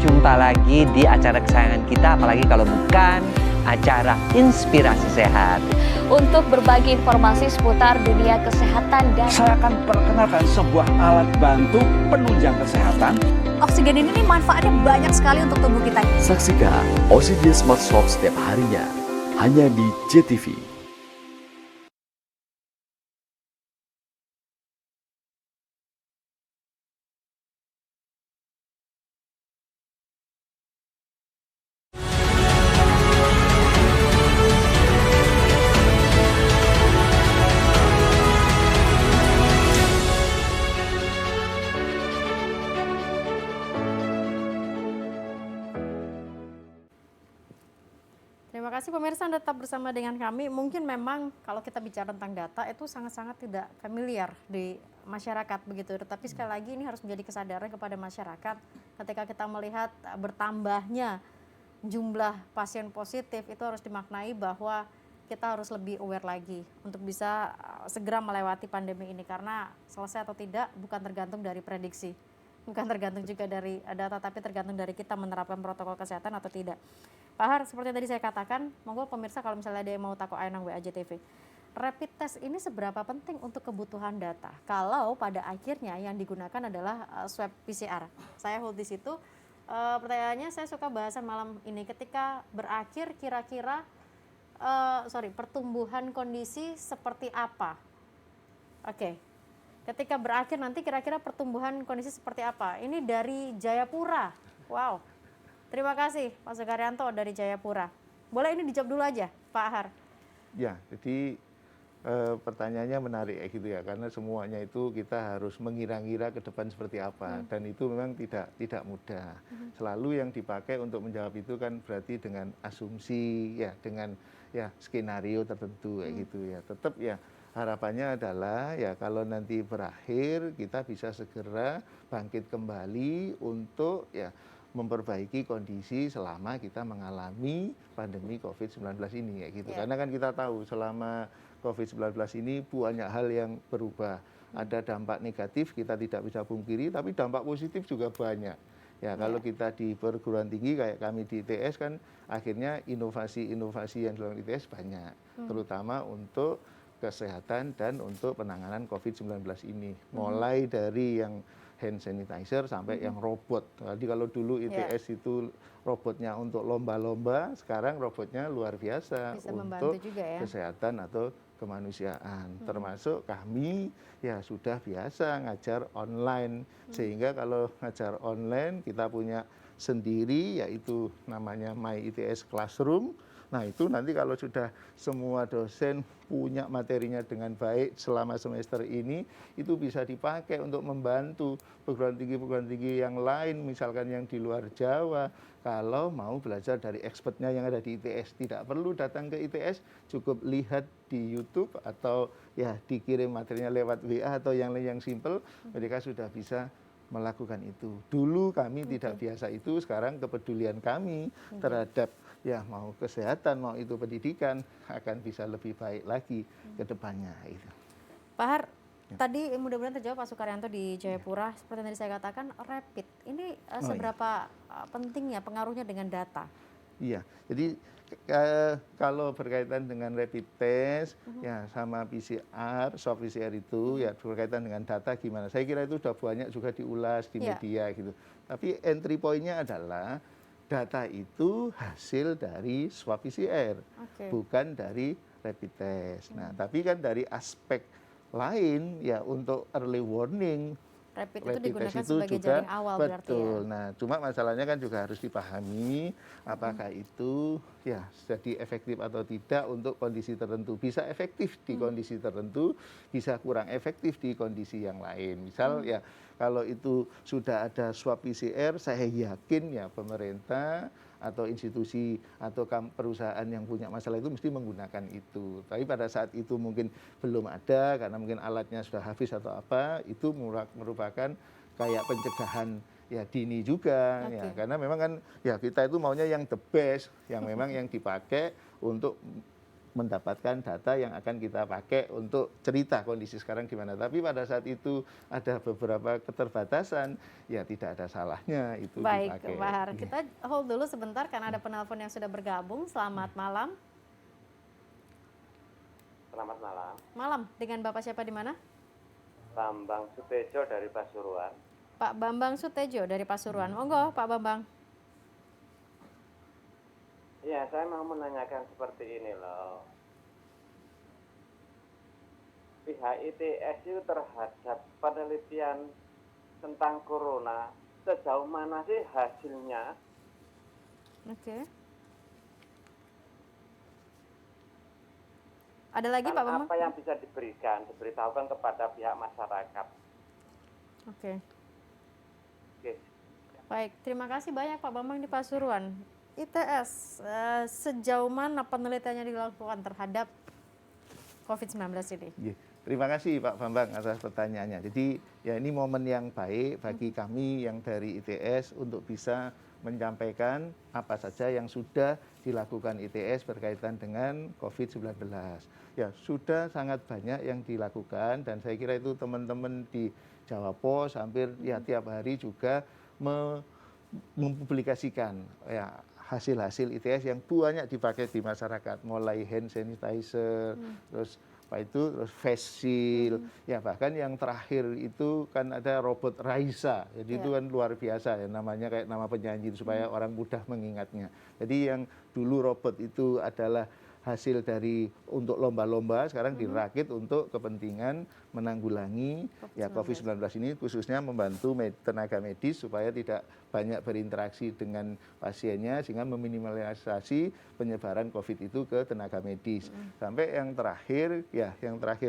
Jumpa lagi di acara kesayangan kita, apalagi kalau bukan acara Inspirasi Sehat. Untuk berbagi informasi seputar dunia kesehatan dan Saya akan perkenalkan sebuah alat bantu penunjang kesehatan. Oksigen ini nih manfaatnya banyak sekali untuk tubuh kita. Saksikan Oxygen Smart Shop setiap harinya hanya di JTV. Terima kasih pemirsa Anda tetap bersama dengan kami. Mungkin memang kalau kita bicara tentang data itu sangat-sangat tidak familiar di masyarakat begitu. Tetapi sekali lagi ini harus menjadi kesadaran kepada masyarakat ketika kita melihat bertambahnya jumlah pasien positif itu harus dimaknai bahwa kita harus lebih aware lagi untuk bisa segera melewati pandemi ini, karena selesai atau tidak bukan tergantung dari prediksi, bukan tergantung juga dari data, tapi tergantung dari kita menerapkan protokol kesehatan atau tidak. Pak Har, seperti yang tadi saya katakan, monggo pemirsa kalau misalnya ada yang mau takut ayang WAJTV, rapid test ini seberapa penting untuk kebutuhan data kalau pada akhirnya yang digunakan adalah swab PCR. Saya hold di situ. Pertanyaannya, saya suka bahasan malam ini, ketika berakhir kira-kira pertumbuhan kondisi seperti apa? Oke. Ketika berakhir nanti kira-kira pertumbuhan kondisi seperti apa? Ini dari Jayapura. Wow. Terima kasih Pak Sukaryanto dari Jayapura. Boleh ini dijawab dulu aja Pak Har. Ya, jadi pertanyaannya menarik gitu ya, karena semuanya itu kita harus mengira-ngira ke depan seperti apa, dan itu memang tidak mudah. Selalu yang dipakai untuk menjawab itu kan berarti dengan asumsi ya, dengan ya skenario tertentu kayak gitu ya. Tetap ya harapannya adalah ya kalau nanti berakhir kita bisa segera bangkit kembali untuk ya memperbaiki kondisi selama kita mengalami pandemi COVID-19 ini kayak gitu. Karena kan kita tahu selama COVID-19 ini banyak hal yang berubah. Ada dampak negatif kita tidak bisa pungkiri, tapi dampak positif juga banyak. Ya, kalau kita di perguruan tinggi kayak kami di ITS kan akhirnya inovasi-inovasi yang dilakukan ITS banyak, terutama untuk kesehatan dan untuk penanganan COVID-19 ini. Mulai dari yang hand sanitizer sampai yang robot. Jadi kalau dulu ITS itu robotnya untuk lomba-lomba, sekarang robotnya luar biasa bisa untuk juga ya. kesehatan atau kemanusiaan. Termasuk kami ya sudah biasa ngajar online, sehingga kalau ngajar online kita punya sendiri yaitu namanya My ITS Classroom. Nah itu nanti kalau sudah semua dosen punya materinya dengan baik selama semester ini, itu bisa dipakai untuk membantu perguruan tinggi yang lain, misalkan yang di luar Jawa, kalau mau belajar dari expertnya yang ada di ITS. Tidak perlu datang ke ITS, cukup lihat di YouTube atau ya dikirim materinya lewat WA atau yang lain yang simple, mereka sudah bisa melakukan itu. Dulu kami tidak biasa itu, sekarang kepedulian kami terhadap ya mau kesehatan, mau itu pendidikan akan bisa lebih baik lagi ke depannya itu. Pak Har, tadi mudah-mudahan terjawab Pak Sukaryanto di Jayapura. Seperti yang tadi saya katakan, rapid ini seberapa pentingnya pengaruhnya dengan data? Iya, jadi kalau berkaitan dengan rapid test ya sama PCR, swab PCR itu ya berkaitan dengan data gimana. Saya kira itu sudah banyak juga diulas di media gitu. Tapi entry point-nya adalah data itu hasil dari swab PCR, bukan dari rapid test. Nah, tapi kan dari aspek lain ya untuk early warning, rapid itu digunakan itu sebagai juga jaring awal betul. Berarti ya. Nah, cuma masalahnya kan juga harus dipahami apakah itu ya jadi efektif atau tidak untuk kondisi tertentu. Bisa efektif di kondisi tertentu, bisa kurang efektif di kondisi yang lain. Misal ya kalau itu sudah ada swab PCR, saya yakin ya pemerintah atau institusi atau perusahaan yang punya masalah itu mesti menggunakan itu. Tapi pada saat itu mungkin belum ada karena mungkin alatnya sudah habis atau apa, itu merupakan kayak pencegahan ya dini juga ya, karena memang kan ya kita itu maunya yang the best, yang memang yang dipakai untuk mendapatkan data yang akan kita pakai untuk cerita kondisi sekarang gimana. Tapi pada saat itu ada beberapa keterbatasan, ya tidak ada salahnya itu Baik, dipakai. Pak Har. Kita hold dulu sebentar karena ada penelpon yang sudah bergabung. Selamat malam. Selamat malam. Malam, dengan Bapak siapa di mana? Bambang Sutejo dari Pasuruan. Pak Bambang Sutejo dari Pasuruan. Monggo, Pak Bambang. Ya, saya mau menanyakan seperti ini loh. Pihak ITS itu terhadap penelitian tentang corona, sejauh mana sih hasilnya? Oke. Ada lagi Pak Bambang? Apa yang bisa diberitahukan kepada pihak masyarakat? Oke. Oke. Baik, terima kasih banyak Pak Bambang di Pasuruan. ITS, sejauh mana penelitiannya dilakukan terhadap COVID-19 ini? Terima kasih Pak Bambang atas pertanyaannya. Jadi ya ini momen yang baik bagi kami yang dari ITS untuk bisa menyampaikan apa saja yang sudah dilakukan ITS berkaitan dengan COVID-19. Ya, sudah sangat banyak yang dilakukan dan saya kira itu teman-teman di Jawa Pos hampir ya tiap hari juga mempublikasikan ya hasil-hasil ITS yang banyak dipakai di masyarakat, mulai hand sanitizer, terus terus face shield, ya bahkan yang terakhir itu kan ada robot Raisa, jadi itu kan luar biasa ya, namanya kayak nama penyanyi supaya orang mudah mengingatnya. Jadi yang dulu robot itu adalah hasil dari untuk lomba-lomba, sekarang dirakit untuk kepentingan menanggulangi ya COVID-19 ini, khususnya membantu tenaga medis supaya tidak banyak berinteraksi dengan pasiennya sehingga meminimalisasi penyebaran COVID itu ke tenaga medis. Sampai yang terakhir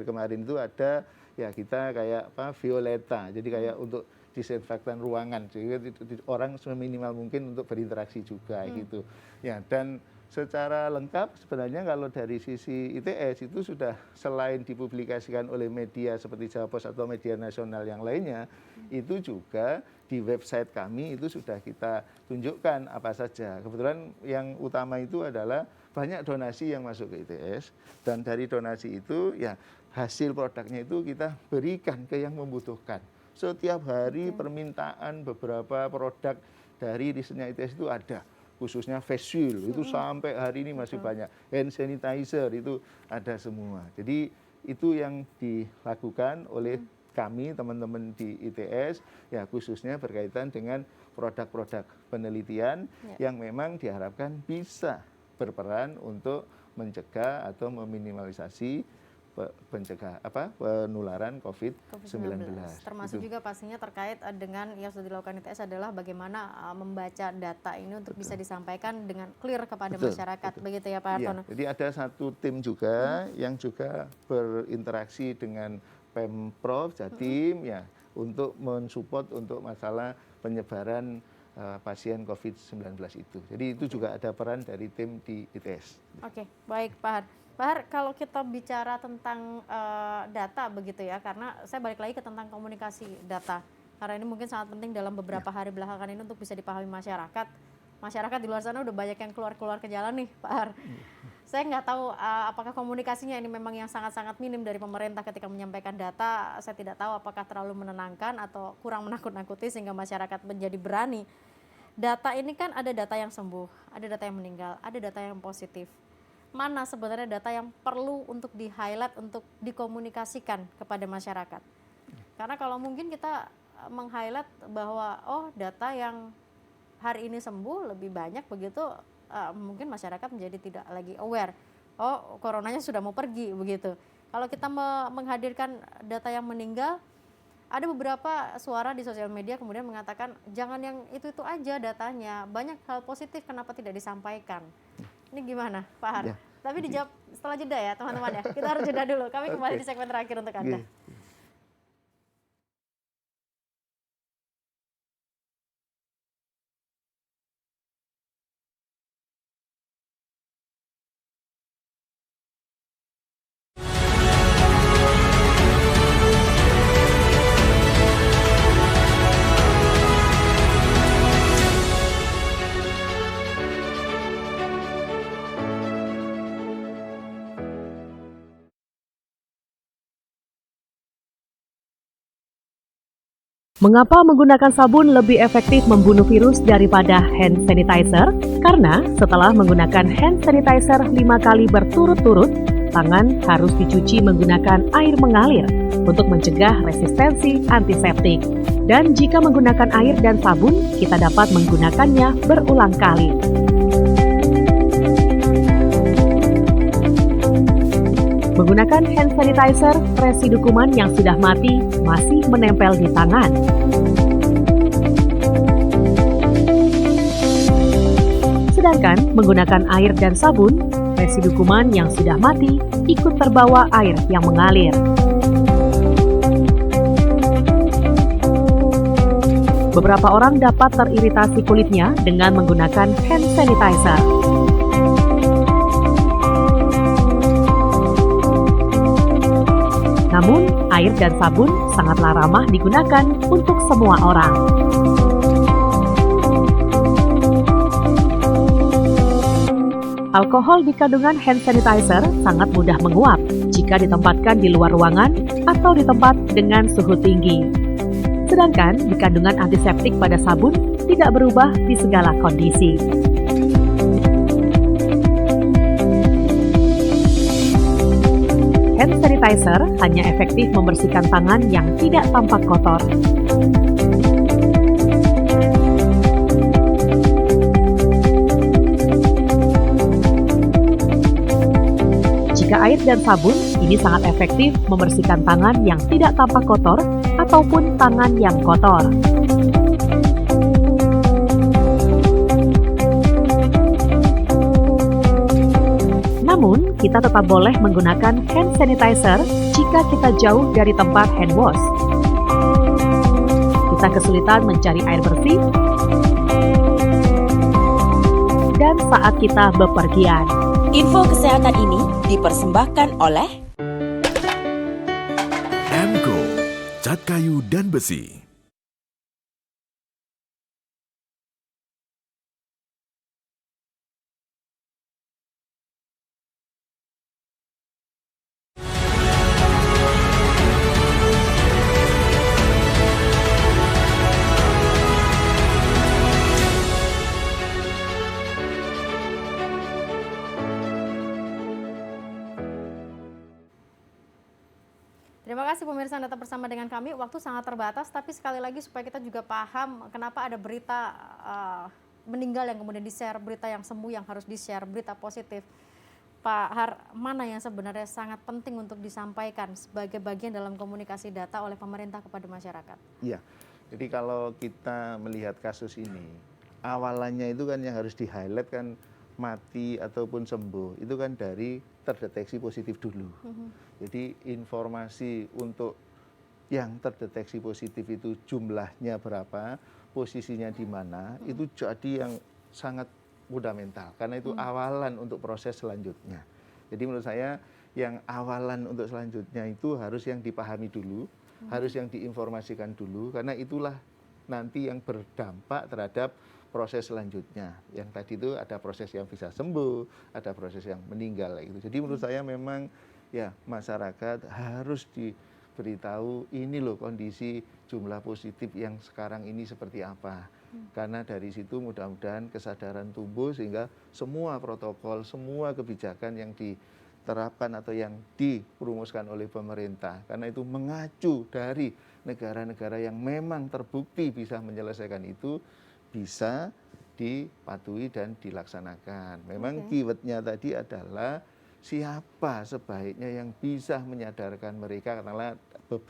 kemarin itu ada ya kita kayak Violeta, jadi kayak untuk disinfektan ruangan, sehingga orang seminimal mungkin untuk berinteraksi juga gitu. Ya, dan secara lengkap sebenarnya kalau dari sisi ITS itu sudah selain dipublikasikan oleh media seperti Jawa Pos atau media nasional yang lainnya, itu juga di website kami itu sudah kita tunjukkan apa saja. Kebetulan yang utama itu adalah banyak donasi yang masuk ke ITS, dan dari donasi itu ya hasil produknya itu kita berikan ke yang membutuhkan. Setiap hari permintaan beberapa produk dari risetnya ITS itu ada, khususnya face shield itu sampai hari ini masih banyak, hand sanitizer itu ada semua. Jadi itu yang dilakukan oleh kami teman-teman di ITS ya, khususnya berkaitan dengan produk-produk penelitian yang memang diharapkan bisa berperan untuk mencegah atau meminimalisasi penularan COVID-19. Termasuk juga pastinya terkait dengan yang sudah dilakukan ITS adalah bagaimana membaca data ini untuk bisa disampaikan dengan clear kepada masyarakat. Begitu ya Pak Hartono? Jadi ada satu tim juga yang juga berinteraksi dengan Pemprov Jatim ya untuk mensupport untuk masalah penyebaran pasien COVID-19 itu. Jadi itu juga ada peran dari tim di ITS. Oke, baik Pak Har. Pak Har, kalau kita bicara tentang data begitu ya, karena saya balik lagi ke tentang komunikasi data. Karena ini mungkin sangat penting dalam beberapa hari belakangan ini untuk bisa dipahami masyarakat. Masyarakat di luar sana udah banyak yang keluar ke jalan nih Pak Har. Saya nggak tahu apakah komunikasinya ini memang yang sangat-sangat minim dari pemerintah ketika menyampaikan data. Saya tidak tahu apakah terlalu menenangkan atau kurang menakut-nakuti sehingga masyarakat menjadi berani. Data ini kan ada data yang sembuh, ada data yang meninggal, ada data yang positif. Mana sebenarnya data yang perlu untuk di-highlight, untuk dikomunikasikan kepada masyarakat? Karena kalau mungkin kita meng-highlight bahwa data yang hari ini sembuh lebih banyak begitu, mungkin masyarakat menjadi tidak lagi aware. Coronanya sudah mau pergi begitu. Kalau kita menghadirkan data yang meninggal, ada beberapa suara di sosial media kemudian mengatakan jangan yang itu aja datanya, banyak hal positif kenapa tidak disampaikan. Ini gimana Pak Har? Tapi dijawab setelah jeda ya teman-teman ya. Kita harus jeda dulu. Kami kembali di segmen terakhir untuk Anda. Mengapa menggunakan sabun lebih efektif membunuh virus daripada hand sanitizer? Karena setelah menggunakan hand sanitizer 5 kali berturut-turut, tangan harus dicuci menggunakan air mengalir untuk mencegah resistensi antiseptik. Dan jika menggunakan air dan sabun, kita dapat menggunakannya berulang kali. Menggunakan hand sanitizer, residu kuman yang sudah mati masih menempel di tangan. Sedangkan menggunakan air dan sabun, residu kuman yang sudah mati ikut terbawa air yang mengalir. Beberapa orang dapat teriritasi kulitnya dengan menggunakan hand sanitizer. Namun, air dan sabun sangatlah ramah digunakan untuk semua orang. Alkohol di kandungan hand sanitizer sangat mudah menguap jika ditempatkan di luar ruangan atau di tempat dengan suhu tinggi. Sedangkan di kandungan antiseptik pada sabun tidak berubah di segala kondisi. Hand sanitizer hanya efektif membersihkan tangan yang tidak tampak kotor. Jika air dan sabun, ini sangat efektif membersihkan tangan yang tidak tampak kotor ataupun tangan yang kotor. Namun, kita tetap boleh menggunakan hand sanitizer jika kita jauh dari tempat hand wash. Kita kesulitan mencari air bersih, dan saat kita bepergian. Info kesehatan ini dipersembahkan oleh Emco, cat kayu dan besi. Terima kasih pemirsa Anda tetap bersama dengan kami. Waktu sangat terbatas, tapi sekali lagi supaya kita juga paham kenapa ada berita meninggal yang kemudian di-share, berita yang sembuh yang harus di-share, berita positif. Pak Har, mana yang sebenarnya sangat penting untuk disampaikan sebagai bagian dalam komunikasi data oleh pemerintah kepada masyarakat? Iya, jadi kalau kita melihat kasus ini, awalannya itu kan yang harus di-highlight kan mati ataupun sembuh, itu kan dari terdeteksi positif dulu. Jadi informasi untuk yang terdeteksi positif itu jumlahnya berapa, posisinya di mana, itu jadi yang sangat fundamental. Karena itu awalan untuk proses selanjutnya. Jadi menurut saya yang awalan untuk selanjutnya itu harus yang dipahami dulu, harus yang diinformasikan dulu, karena itulah nanti yang berdampak terhadap proses selanjutnya. Yang tadi itu ada proses yang bisa sembuh, ada proses yang meninggal gitu. Jadi menurut saya memang ya masyarakat harus diberitahu ini loh kondisi jumlah positif yang sekarang ini seperti apa. Karena dari situ mudah-mudahan kesadaran tumbuh sehingga semua protokol, semua kebijakan yang diterapkan atau yang dirumuskan oleh pemerintah, karena itu mengacu dari negara-negara yang memang terbukti bisa menyelesaikan itu, bisa dipatuhi dan dilaksanakan. Memang keywordnya tadi adalah siapa sebaiknya yang bisa menyadarkan mereka, karena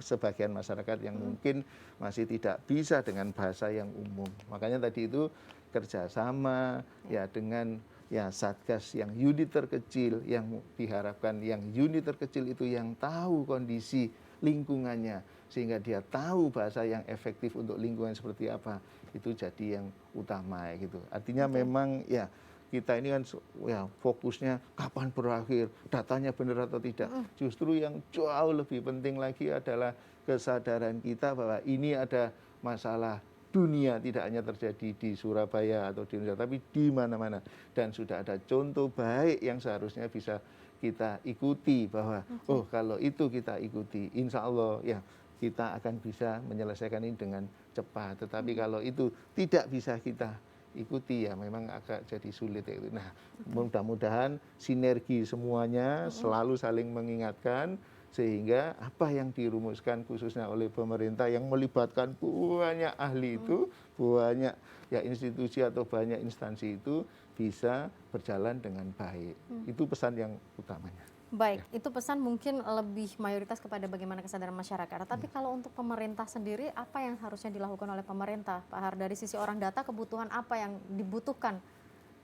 sebagian masyarakat yang mungkin masih tidak bisa dengan bahasa yang umum. Makanya tadi itu kerjasama ya dengan ya satgas yang unit terkecil, yang diharapkan yang unit terkecil itu yang tahu kondisi lingkungannya, sehingga dia tahu bahasa yang efektif untuk lingkungan seperti apa, itu jadi yang utama gitu. Artinya memang ya kita ini kan ya fokusnya kapan berakhir, datanya benar atau tidak. Justru yang jauh lebih penting lagi adalah kesadaran kita bahwa ini ada masalah dunia, tidak hanya terjadi di Surabaya atau di Indonesia, tapi di mana-mana. Dan sudah ada contoh baik yang seharusnya bisa kita ikuti bahwa oh kalau itu kita ikuti, insya Allah ya kita akan bisa menyelesaikan ini dengan cepat. Tetapi kalau itu tidak bisa kita ikuti, ya memang agak jadi sulit itu. Nah, mudah-mudahan sinergi semuanya selalu saling mengingatkan, sehingga apa yang dirumuskan khususnya oleh pemerintah yang melibatkan banyak ahli itu, banyak ya institusi atau banyak instansi itu bisa berjalan dengan baik. Itu pesan yang utamanya. Baik, itu pesan mungkin lebih mayoritas kepada bagaimana kesadaran masyarakat. Tapi kalau untuk pemerintah sendiri, apa yang harusnya dilakukan oleh pemerintah, Pak Har? Dari sisi orang data, kebutuhan apa yang dibutuhkan,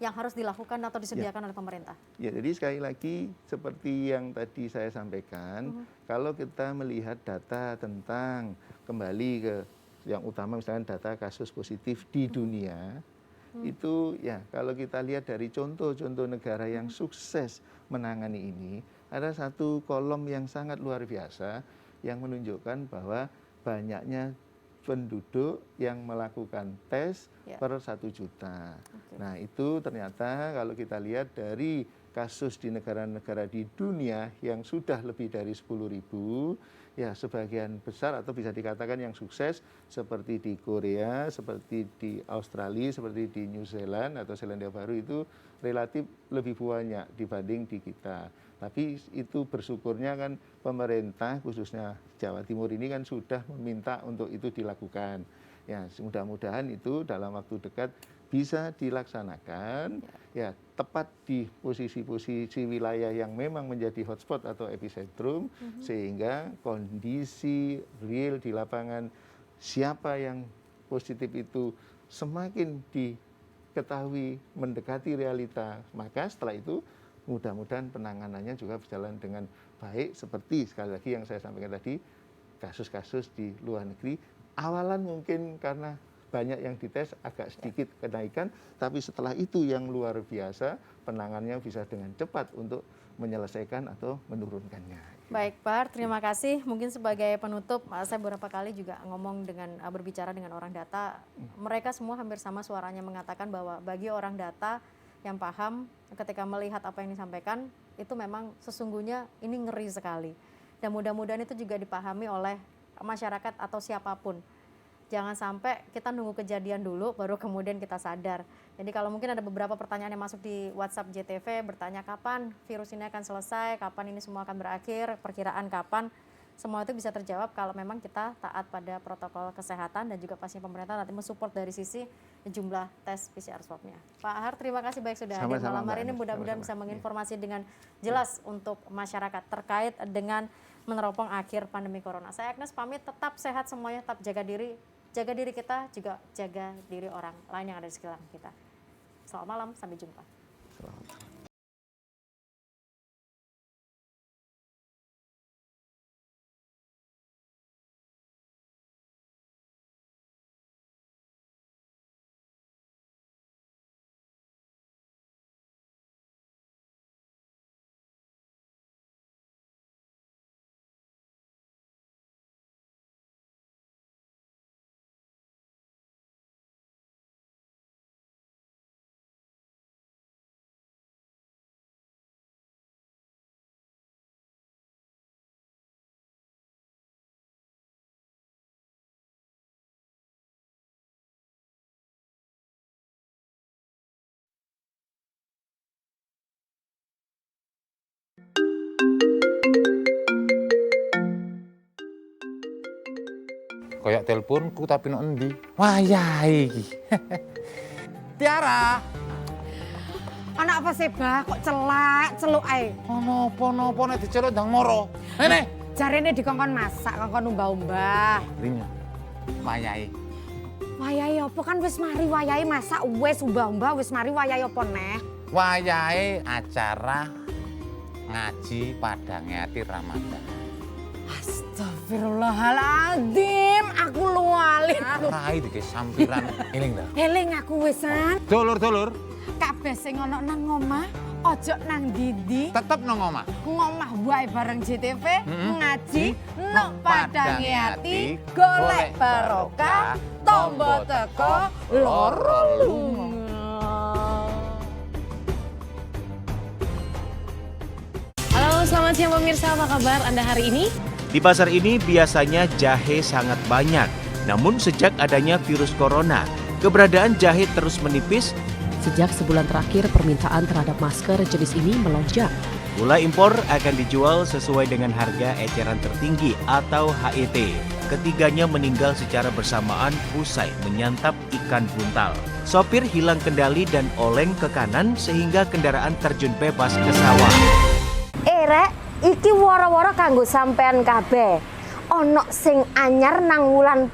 yang harus dilakukan atau disediakan oleh pemerintah? Ya, jadi sekali lagi seperti yang tadi saya sampaikan, kalau kita melihat data tentang kembali ke yang utama, misalnya data kasus positif di dunia, itu ya kalau kita lihat dari contoh-contoh negara yang sukses menangani ini, ada satu kolom yang sangat luar biasa yang menunjukkan bahwa banyaknya penduduk yang melakukan tes per 1 juta. Nah, itu ternyata kalau kita lihat dari kasus di negara-negara di dunia yang sudah lebih dari 10.000, ya sebagian besar atau bisa dikatakan yang sukses seperti di Korea, seperti di Australia, seperti di New Zealand atau Selandia Baru itu relatif lebih banyak dibanding di kita. Tapi itu bersyukurnya kan pemerintah khususnya Jawa Timur ini kan sudah meminta untuk itu dilakukan. Ya, mudah-mudahan itu dalam waktu dekat bisa dilaksanakan ya tepat di posisi-posisi wilayah yang memang menjadi hotspot atau epicentrum, sehingga kondisi real di lapangan siapa yang positif itu semakin diketahui mendekati realita, maka setelah itu mudah-mudahan penanganannya juga berjalan dengan baik, seperti sekali lagi yang saya sampaikan tadi, kasus-kasus di luar negeri awalan mungkin karena banyak yang dites agak sedikit kenaikan, tapi setelah itu yang luar biasa penanganannya bisa dengan cepat untuk menyelesaikan atau menurunkannya. Baik Pak Har, terima kasih. Mungkin sebagai penutup, saya beberapa kali juga berbicara dengan orang data, mereka semua hampir sama suaranya mengatakan bahwa bagi orang data yang paham ketika melihat apa yang disampaikan, itu memang sesungguhnya ini ngeri sekali. Dan mudah-mudahan itu juga dipahami oleh masyarakat atau siapapun. Jangan sampai kita nunggu kejadian dulu baru kemudian kita sadar. Jadi kalau mungkin ada beberapa pertanyaan yang masuk di WhatsApp JTV bertanya kapan virus ini akan selesai, kapan ini semua akan berakhir, perkiraan kapan, semua itu bisa terjawab kalau memang kita taat pada protokol kesehatan dan juga pastinya pemerintah nanti mensupport dari sisi jumlah tes PCR swab-nya. Pak Har, terima kasih baik sudah hadir malam hari ini, mudah-mudahan bisa menginformasi dengan jelas untuk masyarakat terkait dengan meneropong akhir pandemi corona. Saya Agnes pamit, tetap sehat semuanya, tetap jaga diri kita, juga jaga diri orang lain yang ada di sekitar kita. Selamat malam, sampai jumpa. Selamat. Kayak teleponku tapi no endi. Wayahe iki. Tiara. Anak apa sih, Bah? Kok celuk ae. Ono apa nek diceluk ndang moro. Nene. Jarene dikongkon masak, kongkon umbah-umbah. Rinya. Wayahe. Wayahe apa kan wis mari wayahe masak wis umbah-umbah wis mari wayahe apa neh? Wayahe acara ngaji Padang Ati Ramadan. Astagfirullahaladzim, aku luali. Rai dike sampiran eling ta? Eling aku wisan. Dulur-dulur. Kabeh sing ono nang omah, ojo nang ndi-ndi. Tetep nang omah. Ngomah wae bareng JTV, ngaji nang Padang Ati, golek barokah, tombo teko, loro lunga. Halo, selamat siang pemirsa, apa kabar Anda hari ini? Di pasar ini biasanya jahe sangat banyak. Namun sejak adanya virus corona, keberadaan jahe terus menipis. Sejak sebulan terakhir, permintaan terhadap masker jenis ini melonjak. Gula impor akan dijual sesuai dengan harga eceran tertinggi atau HET. Ketiganya meninggal secara bersamaan usai menyantap ikan buntal. Sopir hilang kendali dan oleng ke kanan sehingga kendaraan terjun bebas ke sawah. Rek, iki woro-woro kanggo sampean kabeh. Ono sing anyar nang wulan